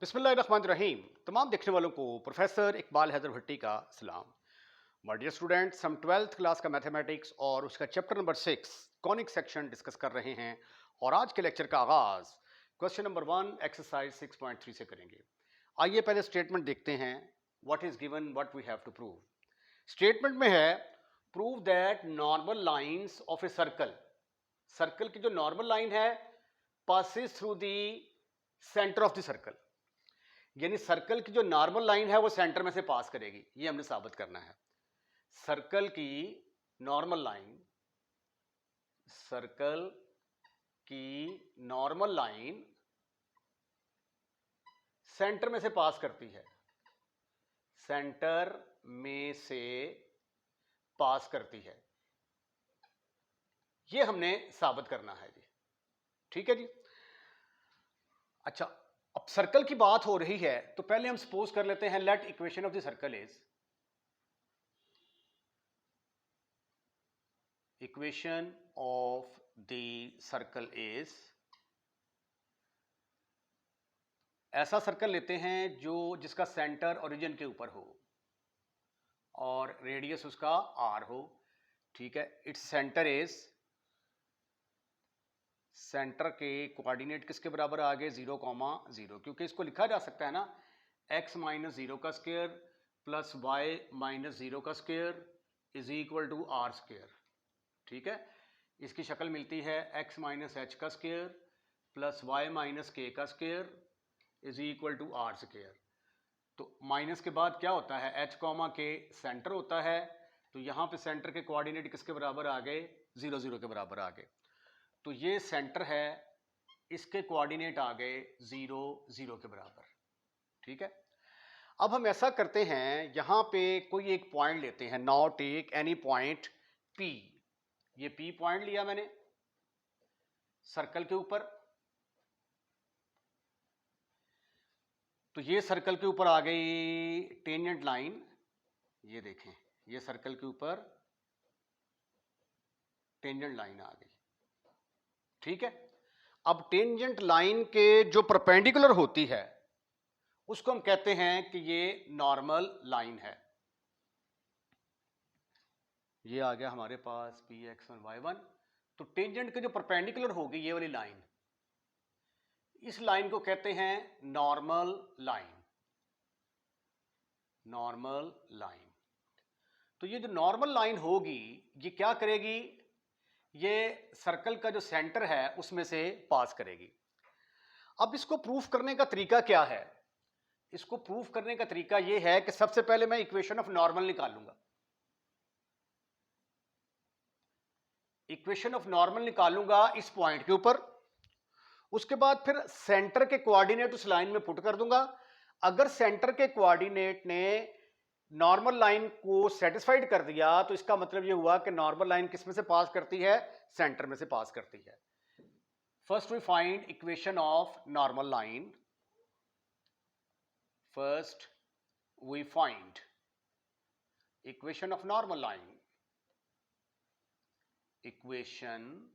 बिस्मिल्लाहिर्रहमानिर्रहीम। तमाम देखने वालों को प्रोफेसर इकबाल हैदर भट्टी का सलाम। माय डियर स्टूडेंट्स, हम 12th क्लास का मैथमेटिक्स और उसका chapter number 6 conic section discuss कर रहे हैं और आज के लेक्चर का आगाज क्वेश्चन नंबर 1 एक्सरसाइज 6.3 से करेंगे। आइए पहले स्टेटमेंट देखते हैं। What is given, what we have to prove. Statement में है prove that normal lines of a circle, circle की जो नॉर्मल लाइन है passes through the centre of the circle, यानी सर्कल की जो नॉर्मल लाइन है वो सेंटर में से पास करेगी, ये हमने साबित करना है। सर्कल की नॉर्मल लाइन, सर्कल की नॉर्मल लाइन सेंटर में से पास करती है, सेंटर में से पास करती है, ये हमने साबित करना है जी। ठीक है जी। अच्छा, अब सर्कल की बात हो रही है तो पहले हम सपोज कर लेते हैं let equation of the circle is, equation of the circle is, ऐसा सर्कल लेते हैं जिसका सेंटर ओरिजिन के ऊपर हो और रेडियस उसका आर हो। ठीक है, इट्स सेंटर इज, सेंटर के कोऑर्डिनेट किसके बराबर आ गए 0,0, क्योंकि इसको लिखा जा सकता है ना x माइनस 0 का स्क्वायर प्लस y माइनस 0 का square is equal to R square. ठीक है, इसकी शक्ल मिलती है x माइनस एच का square plus Y minus K का square is equal to R square. तो माइनस के बाद क्या होता है, h कॉमा के सेंटर होता है, तो यहाँ पे सेंटर के कोऑर्डिनेट किसके बराबर आ गए 0 0 के बराबर आ गए। तो ये सेंटर है, इसके कोऑर्डिनेट आ गए 0 0 के बराबर। ठीक है, अब हम ऐसा करते हैं, यहां पे कोई एक पॉइंट लेते हैं, now take any point P। ये P पॉइंट लिया मैंने सर्कल के ऊपर, तो ये सर्कल के ऊपर आ गई टेंजेंट लाइन, ये देखें ये सर्कल के ऊपर टेंजेंट लाइन आ गई। ठीक है, अब टेंजेंट लाइन के जो परपेंडिकुलर होती है उसको हम कहते हैं कि ये नॉर्मल लाइन है। ये आ गया हमारे पास px1 y1, तो टेंजेंट के जो परपेंडिकुलर होगी ये वाली लाइन, इस लाइन को कहते हैं नॉर्मल लाइन, नॉर्मल लाइन। तो ये जो नॉर्मल लाइन होगी ये क्या करेगी, ये सर्कल का जो सेंटर है उसमें से पास करेगी। अब इसको प्रूफ करने का तरीका क्या है, इसको प्रूफ करने का तरीका यह है कि सबसे पहले मैं इक्वेशन ऑफ नॉर्मल निकालूंगा, इक्वेशन ऑफ नॉर्मल निकालूंगा इस पॉइंट के ऊपर, उसके बाद फिर सेंटर के कोऑर्डिनेट उस लाइन में पुट कर दूंगा। अगर सेंटर के कोऑर्डिनेट ने नॉर्मल लाइन को सेटिस्फाइड कर दिया तो इसका मतलब यह हुआ कि नॉर्मल लाइन किस में से पास करती है, सेंटर में से पास करती है। First we find equation of normal line, first we find equation of normal line, equation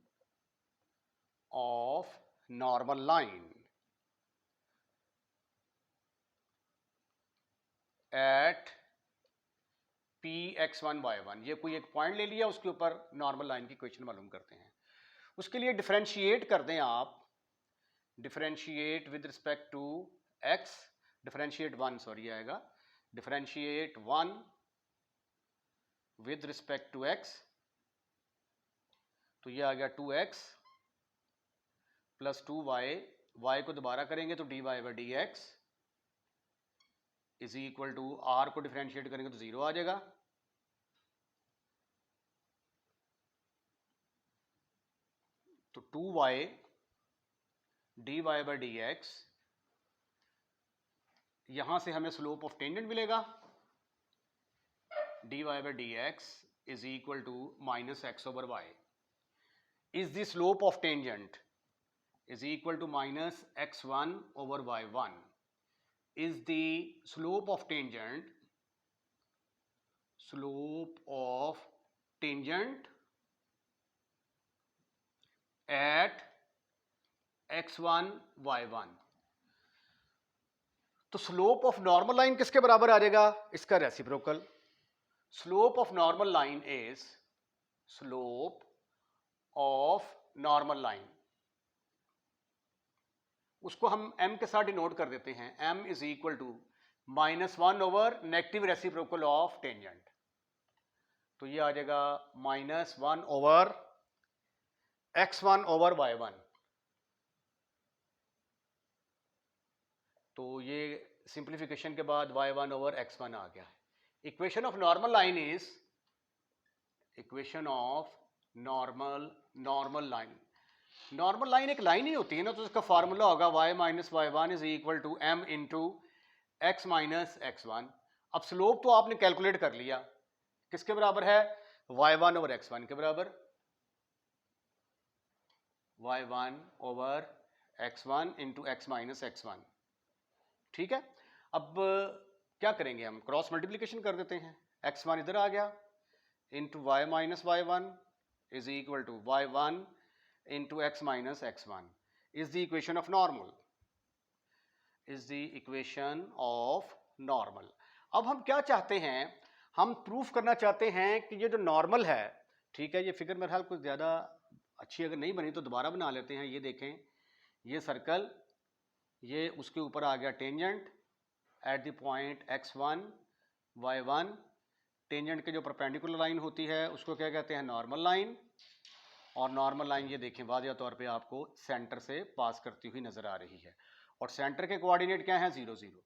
of normal line at px1 y1, ये कोई एक पॉइंट ले लिया, उसके ऊपर नॉर्मल लाइन की इक्वेशन मालूम करते हैं। उसके लिए डिफरेंशिएट कर दें आप, differentiate with respect to x, differentiate 1 sorry आएगा, differentiate 1 with respect to x, तो ये आ गया 2x प्लस 2y, y को दोबारा करेंगे तो dy by d x is equal to, r को डिफरेंशिएट करेंगे तो 0 आ जाएगा, तो 2y dy by d x, यहां से हमें स्लोप ऑफ टेंजेंट मिलेगा, dy by d x is equal to minus x over y, is the slope of tangent is equal to minus x1 over y1, is the slope of tangent, slope of tangent at x1 y1। तो slope of normal line किसके बराबर आ जाएगा? इसका reciprocal. Slope of normal line is slope of normal line, उसको हम m के साथ denote कर देते हैं। m is equal to -1 over negative reciprocal of tangent. तो ये आ जाएगा -1 ओवर x1 ओवर y1। तो ये सिंप्लीफिकेशन के बाद y1 ओवर x1 आ गया। Equation of normal line is, equation of normal line, normal line एक लाइन ही होती है ना, तो इसका फार्मूला होगा y minus y1 is equal to m into x minus x1। अब स्लोप तो आपने कैलकुलेट कर लिया, किसके बराबर है? y1 ओवर x1 के बराबर, y1 over x1 into x minus x1। ठीक है, अब क्या करेंगे हम? क्रॉस मल्टीप्लीकेशन कर देते हैं। x1 इधर आ गया into y minus y1 is equal to y1 into x minus x1 is the equation of normal, is the equation of normal। अब हम क्या चाहते हैं? हम प्रूफ करना चाहते हैं कि ये जो नॉर्मल है, ठीक है, ये फिगर मेरे ख्याल कुछ ज़्यादा अच्छी अगर नहीं बनी तो दोबारा बना लेते हैं। ये देखें, ये सर्कल, ये उसके ऊपर आ गया tangent at the point x1 y1। Tangent के जो परपेंडिकुलर लाइन होती है उसको क्या कहते हैं? Normal line. और नॉर्मल लाइन ये देखें वाज़ेह तौर पे आपको सेंटर से पास करती हुई नजर आ रही है, और सेंटर के कोऑर्डिनेट क्या हैं? 0 0।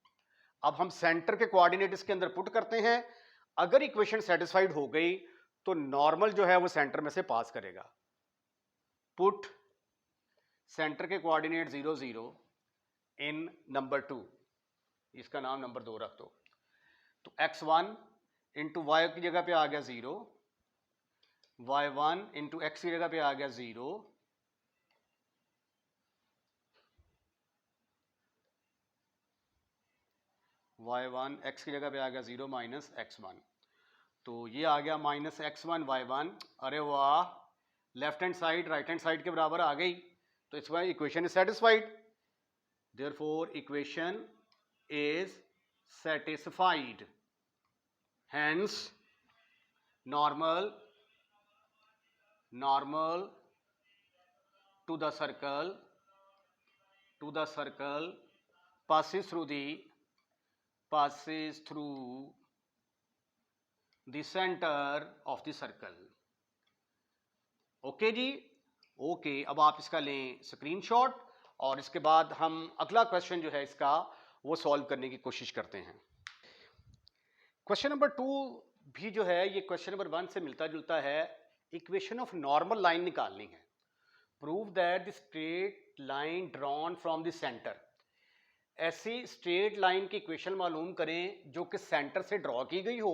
अब हम सेंटर के कोऑर्डिनेट इसके अंदर पुट करते हैं। अगर इक्वेशन सेटिस्फाइड हो गई तो नॉर्मल जो है वो सेंटर में से पास करेगा। पुट सेंटर के कोऑर्डिनेट 0 0 इन नंबर 2, इसका नाम नंबर 2 रख दो। तो x1 इंटू वाई की जगह पे आ गया 0, y1 इंटू एक्स की जगह पे आ गया 0, y1 x की जगह पे आ गया 0 माइनस x1। तो ये आ गया माइनस x1 y1। अरे वाह, left hand side right hand side के बराबर आ गई, तो it's why equation is satisfied. Therefore equation is satisfied, hence normal to the circle passes through the center of the circle। Okay जी, okay. अब आप इसका लें स्क्रीनशॉट और इसके बाद हम अगला क्वेश्चन जो है इसका वो सॉल्व करने की कोशिश करते हैं। क्वेश्चन नंबर 2 भी जो है ये क्वेश्चन नंबर 1 से मिलता जुलता है। इक्वेशन ऑफ नॉर्मल लाइन निकालनी है। Prove that the straight line drawn from the centre, ऐसी स्ट्रेट लाइन की इक्वेशन मालूम करें जो कि सेंटर से ड्रॉ की गई हो।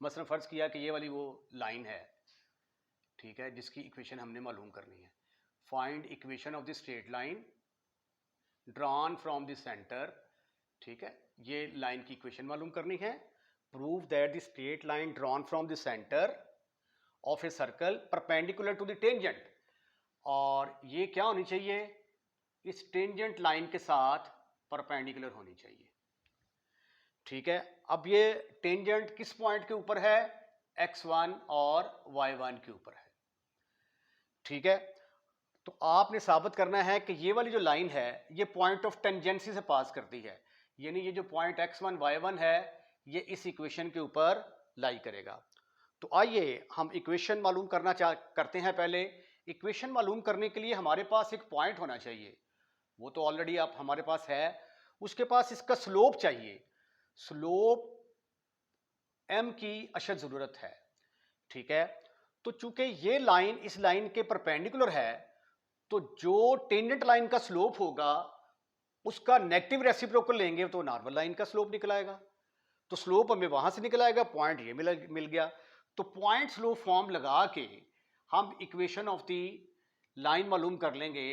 मसलन फर्ज किया कि ये वाली वो लाइन है, ठीक है, जिसकी इक्वेशन हमने मालूम करनी है। Find equation of the straight line drawn from the centre, ठीक है, ये लाइन की इक्वेशन मालूम करनी है। Prove that the straight line drawn from the centre of a circle perpendicular to the tangent, और ये क्या होनी चाहिए? इस टेंजेंट लाइन के साथ परपेंडिकुलर होनी चाहिए। ठीक है, अब ये टेंजेंट किस पॉइंट के ऊपर है? x1 और y1 के ऊपर है। ठीक है, तो आपने साबित करना है कि ये वाली जो लाइन है ये पॉइंट ऑफ टेंजेंसी से पास करती है, यानी ये जो पॉइंट x1 y1 है ये इस इक्वेशन के ऊपर लाई करेगा। तो आइए हम इक्वेशन मालूम करते हैं। पहले इक्वेशन मालूम करने के लिए हमारे पास एक पॉइंट होना चाहिए, वो तो ऑलरेडी आप हमारे पास है। उसके पास इसका स्लोप चाहिए, स्लोप m की अशद ज़रूरत है। ठीक है, तो चूंकि ये लाइन इस लाइन के परपेंडिकुलर है तो जो टेंजेंट लाइन का स्लोप होगा उसका नेगेटिव रेसिप्रोकल लेंगे तो नॉर्मल लाइन का स्लोप निकल आएगा। तो स्लोप हमें वहां से निकल आएगा, पॉइंट ये मिल गया। तो पॉइंट स्लोप फॉर्म लगा के हम इक्वेशन ऑफ द लाइन मालूम कर लेंगे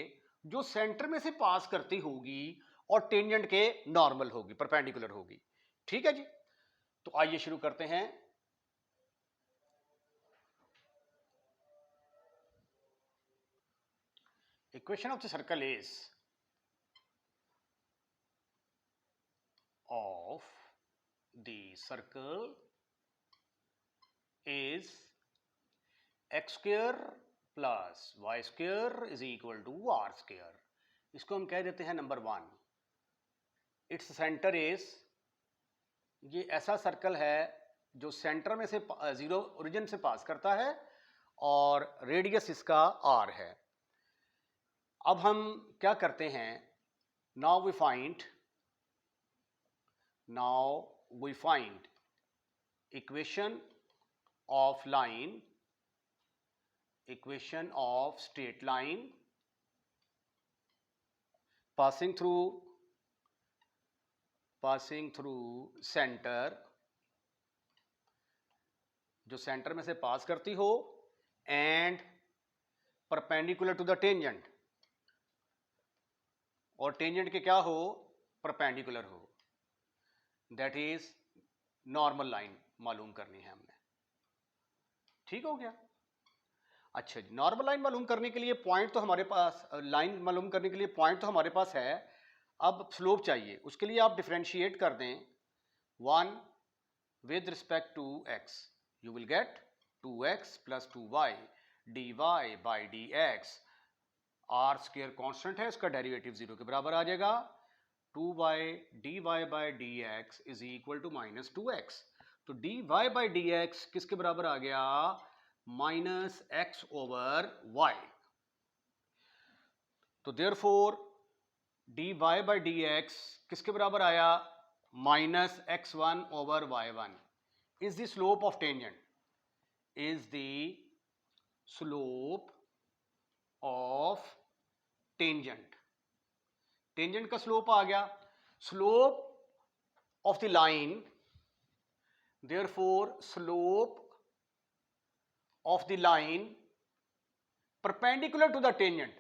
जो सेंटर में से पास करती होगी और टेंजेंट के नॉर्मल होगी, परपेंडिकुलर होगी। ठीक है जी, तो आइए शुरू करते हैं। Equation of the circle is, of the circle is x square plus y square is equal to r square. इसको हम कह देते हैं नंबर 1. इट्स सेंटर इज, ये ऐसा सर्कल है जो सेंटर में से जीरो ओरिजिन से पास करता है और रेडियस इसका r है. अब हम क्या करते हैं, now we find equation of line, equation of straight line passing through center, जो सेंटर में से पास करती हो, and perpendicular to the tangent, और टेंजेंट के क्या हो, परपेंडिकुलर हो, दैट इज नॉर्मल लाइन मालूम करनी है हमने. ठीक हो गया. अच्छा जी, नॉर्मल लाइन मालूम करने के लिए पॉइंट तो हमारे पास, लाइन मालूम करने के लिए पॉइंट तो हमारे पास है. अब स्लोप चाहिए, उसके लिए आप डिफरेंशिएट कर दें 1 with respect to x, you will get 2x plus 2y dy by dx. R square constant है, इसका डेरिवेटिव 0 के बराबर आ जाएगा. 2y dy by dx is equal to minus 2x. तो dy बाई dx किसके बराबर आ गया, माइनस x ओवर y. तो देयरफॉर dy बाई dx किसके बराबर आया, minus x1 over y1 is the slope of tangent, is the slope of tangent. Tangent का स्लोप आ गया. Slope of the line, therefore slope of the line perpendicular to the tangent,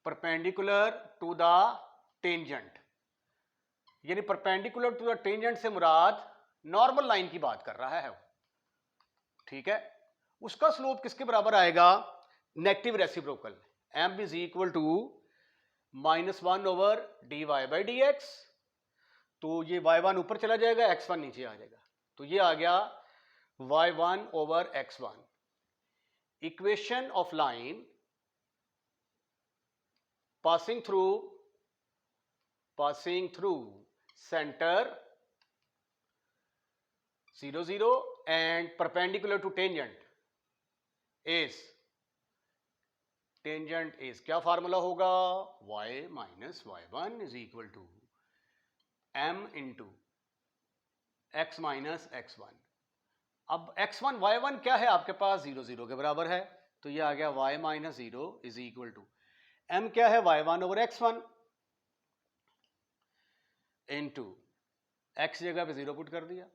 perpendicular to the tangent, यानी perpendicular to the tangent से मुराद normal line की बात कर रहा है वो. ठीक है. उसका स्लोप किसके बराबर आएगा, negative reciprocal, m is equal to minus 1 over dy by dx. तो ये y1 ऊपर चला जाएगा, x1 नीचे आ जाएगा. तो ये आ गया y1 over x1. Equation of line passing through center 0 0 and perpendicular to tangent is, tangent is क्या फार्मूला होगा, y minus y1 is equal to m into x minus x1. अब x1 y1 क्या है आपके पास, 0 0 के बराबर है. तो ये आ गया y minus 0 is equal to m क्या है, y1 over x1 into x जगह पे 0 पुट कर दिया.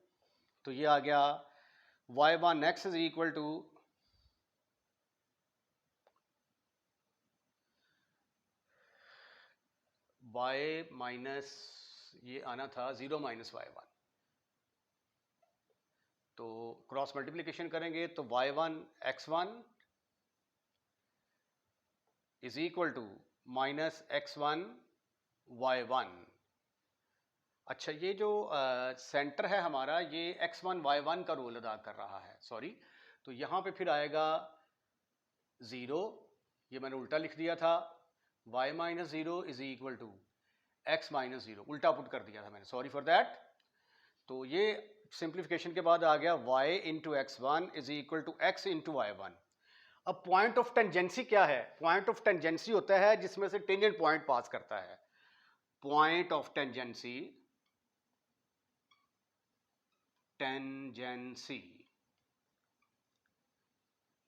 तो ये आ गया y1 x is equal to y minus, ये आना था 0 माइनस y1. तो क्रॉस मल्टीप्लिकेशन करेंगे तो y1 x1 is equal to minus x1 y1. अच्छा, ये जो सेंटर है हमारा, ये x1 y1 का रोल अदा कर रहा है, सॉरी. तो यहाँ पे फिर आएगा 0, ये मैंने उल्टा लिख दिया था, y minus 0 is equal to x minus 0, उल्टा पुट कर दिया था मैंने, सॉरी फॉर दैट. तो ये सिंप्लीफिकेशन के बाद आ गया y into x1 is equal to x into y1. अब पॉइंट ऑफ टेंजेंसी क्या है, पॉइंट ऑफ टेंजेंसी होता है जिसमें से टेंजेंट पॉइंट पास करता है. Point of tangency,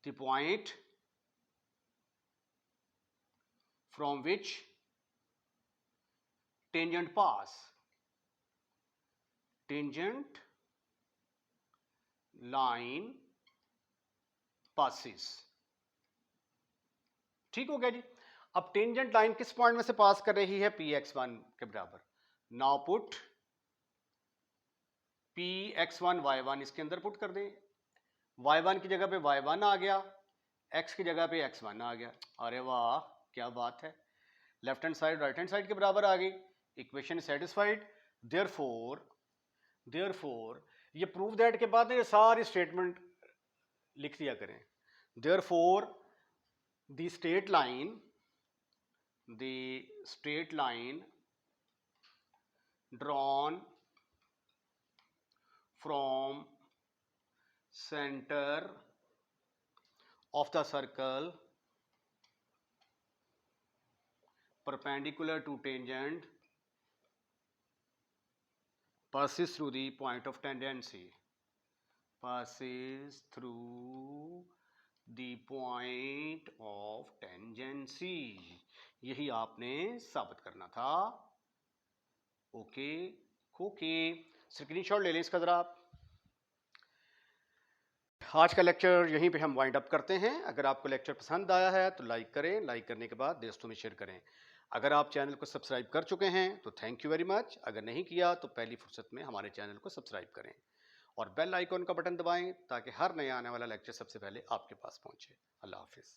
the point from which tangent pass, tangent line passes. ठीक हो गया जी. अब टेंजेंट लाइन किस पॉइंट में से पास कर रही है, px1 के बराबर. नाउ पुट px1 y1 इसके अंदर पुट कर दें. y1 की जगह पे y1 आ गया, x की जगह पे x1 आ गया. अरे वाह, क्या बात है. Left hand side right hand side के बराबर आ गई. Equation satisfied. देयरफॉर ये प्रूव दैट के बाद ये सारी स्टेटमेंट लिख दिया करें। Therefore the straight line drawn from center of the circle perpendicular to tangent passes through the point of tangency, passes through the point of tangency। यही आपने साबित करना था। ओके ओके, स्क्रीनशॉट ले लें इसका ज़रा आप। आज का लेक्चर यहीं पे हम वाइंड अप करते हैं। अगर आपको लेक्चर पसंद आया है तो लाइक करें, लाइक करने के बाद दोस्तों में शेयर करें। अगर आप चैनल को सब्सक्राइब कर चुके हैं तो थैंक यू वेरी मच। अगर नहीं किया तो पहली फुर्सत में हमारे चैनल को सब्सक्राइब करें और बेल आइकॉन का बटन दबाएं ताकि हर नया आने वाला लेक्चर सबसे पहले आपके पास पहुंचे। अल्लाह हाफिज़।